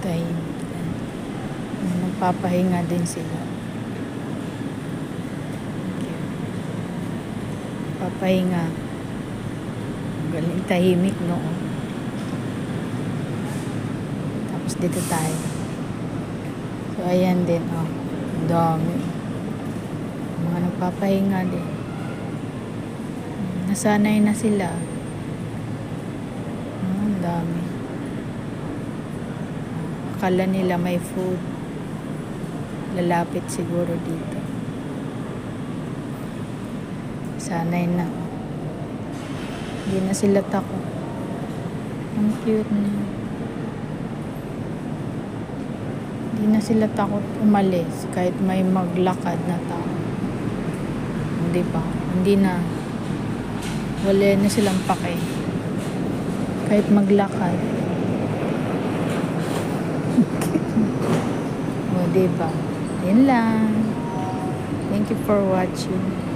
tahimik. Nagpapahinga din sila. Papahinga. Galing tahimik noon. Tapos dito tayo. So ayan din, oh. Ang dami. Mga nagpapahinga din. Nasanay na sila. Ang dami. Akala nila may food. Lalapit siguro dito. Sanay na. Hindi na sila takot. Ang cute niya. Hindi na sila takot umalis kahit may maglakad na tao. Hindi pa. Hindi na. Wala na silang pake. Kahit maglakad. O, diba? Yan lang. Thank you for watching.